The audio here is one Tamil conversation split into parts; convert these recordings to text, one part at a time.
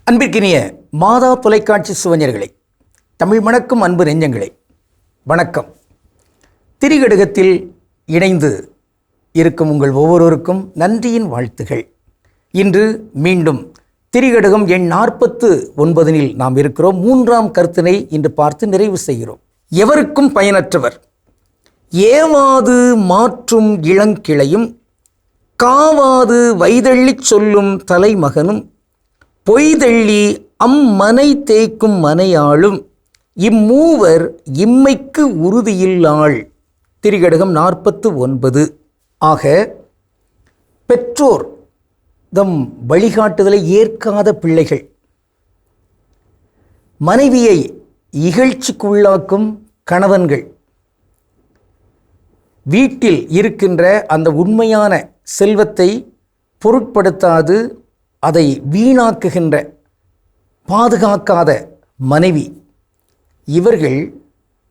அன்பிற்கினிய மாதா தொலைக்காட்சி சுவஞர்களே, தமிழ் மணக்கும் அன்பு நெஞ்சங்களே, வணக்கம். திரிகடுகத்தில் இணைந்து இருக்கும் உங்கள் ஒவ்வொருவருக்கும் நன்றியின் வாழ்த்துகள். இன்று மீண்டும் திரிகடுகம் எண் 49 நாம் இருக்கிறோம். 3ஆம் கருத்தினை இன்று பார்த்து நிறைவு செய்கிறோம். எவருக்கும் பயனற்றவர், ஏவாது மாற்றும் இளங்கிளையும், காவாது வைதள்ளிச் சொல்லும் தலைமகனும், பொய்தள்ளி அம்மனை தேய்க்கும் மனையாளும், இம்மூவர் இம்மைக்கு உறுதியில்லாள். திரிகடுகம் 49. ஆக பெற்றோர் தம் வழிகாட்டுதலை ஏற்காத பிள்ளைகள், மனைவியை இகழ்ச்சிக்குள்ளாக்கும் கணவன்கள், வீட்டில் இருக்கின்ற அந்த உண்மையான செல்வத்தை பொருட்படுத்தாது அதை வீணாக்குகின்ற பாதுகாக்காத மனைவி, இவர்கள்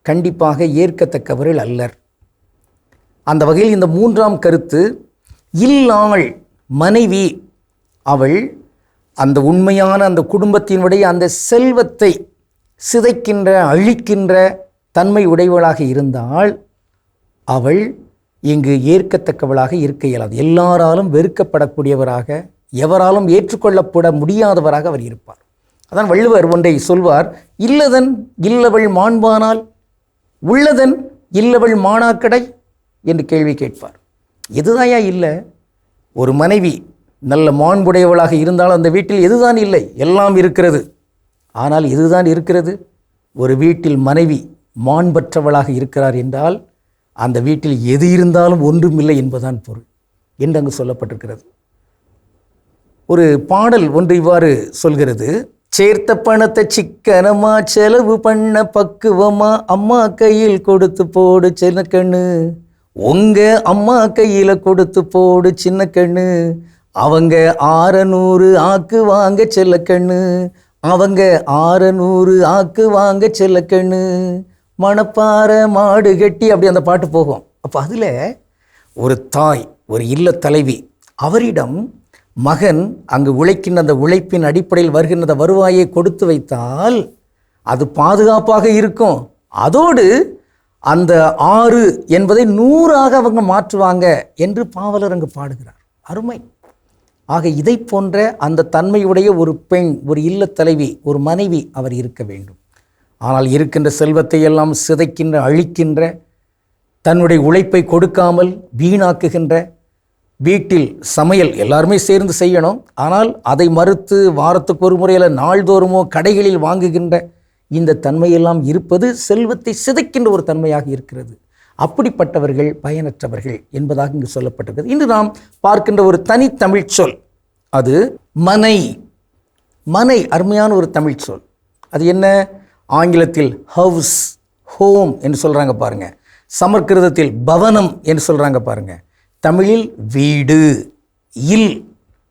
கண்டிப்பாக ஏற்கத்தக்கவர்கள் அல்லர். அந்த வகையில் இந்த 3ஆம் கருத்து, இல்லாள் மனைவி, அவள் அந்த உண்மையான அந்த குடும்பத்தினுடைய அந்த செல்வத்தை சிதைக்கின்ற அழிக்கின்ற தன்மை உடையவளாக இருந்தால் அவள் இங்கு ஏற்கத்தக்கவளாக இருக்க இயலாது. எல்லாராலும் வெறுக்கப்படக்கூடியவராக, எவராலும் ஏற்றுக்கொள்ளப்பட முடியாதவராக அவர் இருப்பார். அதான் வள்ளுவர் ஒன்றை சொல்வார், இல்லதன் இல்லவள் மாண்பானால் உள்ளதன் இல்லவள் மானாக்கடை என்று கேள்வி கேட்பார். எதுதாயா இல்லை? ஒரு மனைவி நல்ல மாண்புடையவளாக இருந்தால் அந்த வீட்டில் எதுதான் இல்லை? எல்லாம் இருக்கிறது. ஆனால் எதுதான் இருக்கிறது? ஒரு வீட்டில் மனைவி மாண்பற்றவளாக இருக்கிறார் என்றால் அந்த வீட்டில் எது இருந்தாலும் ஒன்றும் இல்லை என்பதுதான் பொருள் என்று அங்கு சொல்லப்பட்டிருக்கிறது. ஒரு பாடல் ஒன்று இவ்வாறு சொல்கிறது, சேர்த்த பணத்தை சிக்கனமா செலவு பண்ண பக்குவமா அம்மா கையில் கொடுத்து போடு சின்ன கண்ணு, உங்க அம்மா கையில் கொடுத்து போடு சின்ன கண்ணு, அவங்க 600 ஆக்கு வாங்க செல்ல கண்ணு, அவங்க 600 ஆக்கு வாங்க செல்ல கண்ணு, மணப்பாறை மாடு கட்டி, அப்படி அந்த பாட்டு போகும். அப்போ அதில் ஒரு தாய், ஒரு இல்ல தலைவி, அவரிடம் மகன் அங்கு உழைக்கின்ற அந்த உழைப்பின் அடிப்படையில் வருகின்ற வருவாயை கொடுத்து வைத்தால் அது பாதுகாப்பாக இருக்கும். அதோடு அந்த 6 என்பதை 100ஆக அவங்க மாற்றுவாங்க என்று பாவலர் அங்கு பாடுகிறார். அருமை. ஆக இதை போன்ற அந்த தன்மையுடைய ஒரு பெண், ஒரு இல்ல தலைவி, ஒரு மனைவி அவர் இருக்க வேண்டும். ஆனால் இருக்கின்ற செல்வத்தை எல்லாம் சிதைக்கின்ற, அழிக்கின்ற, தன்னுடைய உழைப்பை கொடுக்காமல் வீணாக்குகின்ற, வீட்டில் சமையல் எல்லாருமே சேர்ந்து செய்யணும், ஆனால் அதை மறுத்து வாரத்துக்கு ஒரு முறையில் நாள்தோறுமோ கடைகளில் வாங்குகின்ற இந்த தன்மையெல்லாம் இருப்பது செல்வத்தை சிதைக்கின்ற ஒரு தன்மையாக இருக்கிறது. அப்படிப்பட்டவர்கள் பயனற்றவர்கள் என்பதாக இங்கு சொல்லப்பட்டிருக்கிறது. இன்று நாம் பார்க்கின்ற ஒரு தனித்தமிழ் சொல், அது மனை. மனை அருமையான ஒரு தமிழ் சொல். அது என்ன? ஆங்கிலத்தில் ஹவுஸ், ஹோம் என்று சொல்கிறாங்க பாருங்கள். சமஸ்கிருதத்தில் பவனம் என்று சொல்கிறாங்க பாருங்கள். தமிழில் வீடு,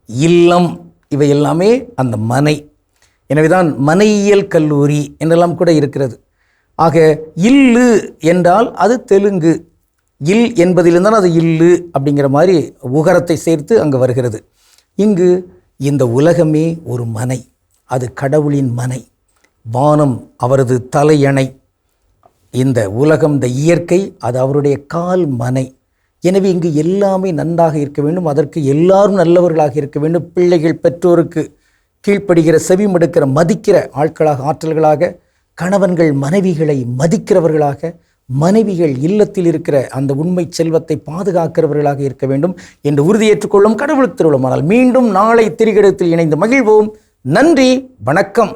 இல்லம், இவை எல்லாமே அந்த மனை. எனவேதான் மனையியல் கல்லூரி என்றெல்லாம் கூட இருக்கிறது. ஆக இல்லு என்றால் அது தெலுங்கு, இல் என்பதிலிருந்தால் அது இல்லு அப்படிங்கிற மாதிரி உகரத்தை சேர்த்து அங்கே வருகிறது. இங்கு இந்த உலகமே ஒரு மனை, அது கடவுளின் மனை. வானம் அவரது தலையணை, இந்த உலகம், இந்த இயற்கை, அது அவருடைய கால் மனை. எனவே இங்கு எல்லாமே நன்றாக இருக்க வேண்டும். அதற்கு எல்லாரும் நல்லவர்களாக இருக்க வேண்டும். பிள்ளைகள் பெற்றோருக்கு கீழ்ப்படுகிற, செவிமடுக்கிற, மதிக்கிற ஆட்களாக, ஆற்றல்களாக, கணவன்கள் மனைவிகளை மதிக்கிறவர்களாக, மனைவிகள் இல்லத்தில் இருக்கிற அந்த உண்மை செல்வத்தை பாதுகாக்கிறவர்களாக இருக்க வேண்டும் என்று உறுதியேற்றுக்கொள்ளும் கடவுளுக்கு திருவிழமானால் மீண்டும் நாளை திரிகடுகத்தில் இணைந்து மகிழ்வோம். நன்றி, வணக்கம்.